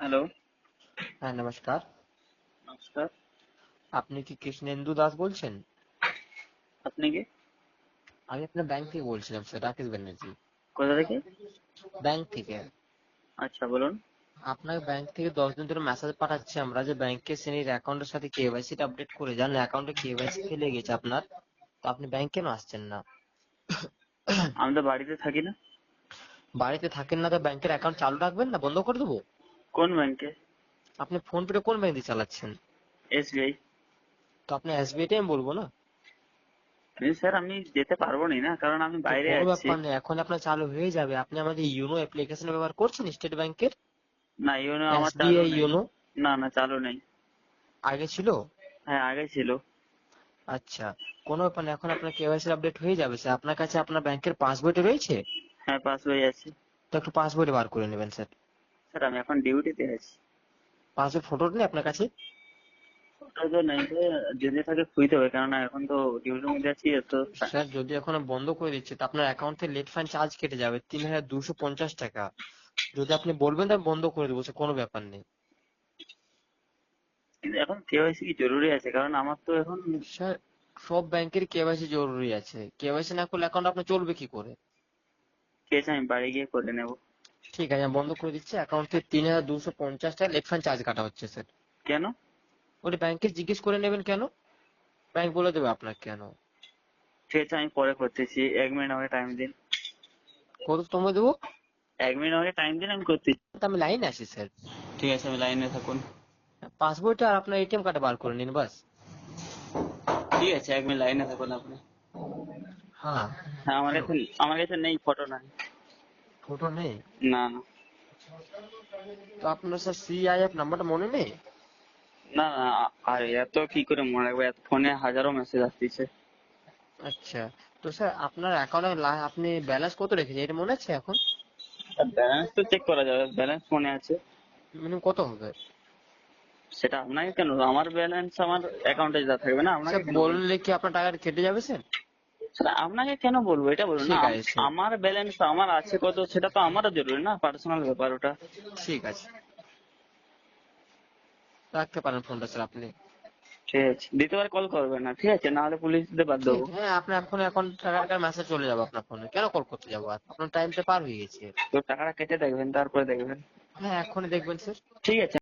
Hello, হ্যাঁ, নমস্কার। নমস্কার। আপনি কি কৃষ্ণেন্দু দাস বলছেন? আপনি কে? আমি আপনার ব্যাংক থেকে বলছিলাম স্যার, রাকেশ ব্যানার্জি। কোথা থেকে? ব্যাংক থেকে। আচ্ছা, বলুন। আপনার ব্যাংক থেকে 10 দিন ধরে মেসেজ পাঠাচ্ছি আমরা যে ব্যাংকের শ্রেণীর অ্যাকাউন্টের সাথে কেওয়াইসি টা আপডেট করে যান, অ্যাকাউন্টে কেওয়াইসি ফেলে গেছে আপনার। তো আপনি ব্যাংক কেন আসছেন না? আমি তো বাড়িতে থাকি না। বাড়িতে থাকেন না তো ব্যাংকের অ্যাকাউন্ট চালু রাখবেন না বন্ধ করে দেবো? কোন ব্যাংকে? আপনি ফোন পে কোন ব্যাংক দিয়ে চালাচ্ছেন? এসবিআই। তো আপনি এসবিআই টাই আমি বলবো না? স্যার, আমি যেতে পারবো না, কারণ আমি তো বাইরে কোনো আছি। ব্যাপার নেই, এখন আপনার চালু হয়ে যাবে। আপনি আমাদের ইউনো অ্যাপ্লিকেশন ব্যবহার করছেন স্টেট ব্যাংকের? না, ইউনো আমার চালু এসবিআই নেই। ইউনো না, না, চালু নেই। আগে ছিল? হ্যাঁ, আগে ছিল। আচ্ছা, কোনো ব্যাপার না, এখন আপনার কেওয়াইসি আপডেট হয়ে যাবে স্যার। আপনার কাছে আপনার ব্যাংকের পাসবইটা রয়েছে? হ্যাঁ, পাস বই আছে। তো একটু পাসবইটা বার করে নেবেন স্যার। স্যার, আমি এখন ডিউটিতে আছি। পাসবই ফটোটা নেই আপনার কাছে? ওটা তো নেই যে, যদি থাকে খুইতে হবে, কেননা এখন তো ডিউটির মধ্যে আছি তো। স্যার যদি এখন বন্ধ করে দিচ্ছে তো আপনার অ্যাকাউন্ট থেকে লেট ফাইন চার্জ কেটে যাবে 3250 টাকা। যদি আপনি বলবেন তো আমি বন্ধ করে দেবো স্যার, কোনো ব্যাপার নেই। কিন্তু এখন কেওয়াইসি কি জরুরি আছে? কারণ আমার তো এখন স্যার সব ব্যাংকের কেওয়াইসি জরুরি আছে, কেওয়াইসি না করলে অ্যাকাউন্ট আপনার চলবে কি করে? কেস আমি বাড়ি গিয়ে করে নেব। ঠিক আছে, আমি বন্ধ করে দিচ্ছি। অ্যাকাউন্ট থেকে 3250 টাকা লেট ফাইন চার্জ কাটা হচ্ছে স্যার। কেন? ওটা ব্যাংকে জিজ্ঞেস করে নেবেন কেন, ব্যাংক বলে দেবে আপনাকে কেন। ঠিক আছে, আমি পরে করতেছি। 1 মিনিট আমাকে টাইম দিন। কত সময় দেবো? 1 মিনিট আমাকে টাইম দিন, আমি করতেছি। তো আমি লাইনে আছি স্যার। ঠিক আছে, আমি লাইনে থাকুন। পাসবইটা আর আপনার এটিএম কার্ডটা বার করে নিন বাস। ঠিক আছে, 1 মিনিট লাইনে থাকুন আপনি। হ্যাঁ। হ্যাঁ, আমার হ্যালো। কাছে আমার কাছে নেই, ফটো নাই। ফটো নেই? না, না। তো আপনার স্যার সিআইএফ নাম্বারটা মনে নেই? না, না, আর এত কি করে মনে রাখবো? এত ফোনে হাজারো মেসেজ আসতেছে। আচ্ছা, তো স্যার আপনার অ্যাকাউন্টে আপনি ব্যালেন্স কত রেখেছেন এটা মনে আছে এখন? ব্যালেন্স তো চেক করা যাবে, ব্যালেন্স ফোনে আছে। মিনিমাম কত হবে? সেটা আপনাকে কেন? আমার ব্যালেন্স আমার অ্যাকাউন্টে যা থাকবে না, আপনাকে স্যার কেন বলবো? বললে কি আপনার টাকাটা কেটে যাবে স্যার? সেটা আপনাকে কেন বলবো? এটা বলুন না। ঠিক আছে স্যার। আমার ব্যালেন্স আমার আছে কত, সেটা তো আমারও জরুরি না, পার্সোনাল ব্যাপার ওটা। ঠিক আছে, রাখতে পারেন ফোনটা স্যার আপনি। ঠিক আছে, দ্বিতীয়বার কল করবেন না, ঠিক আছে? না হলে পুলিশ দিতে বাধ্য ঠিক হবো। আছে, হ্যাঁ আপনার এখন এখন টাকার মেসেজ চলে যাবে আপনার ফোনে, কেন কল করতে যাবো? আর আপনার টাইমটা পার হয়ে গেছে। তো টাকাটা কেটে দেখবেন, তারপরে দেখবেন। হ্যাঁ এখনই দেখবেন স্যার। ঠিক আছে।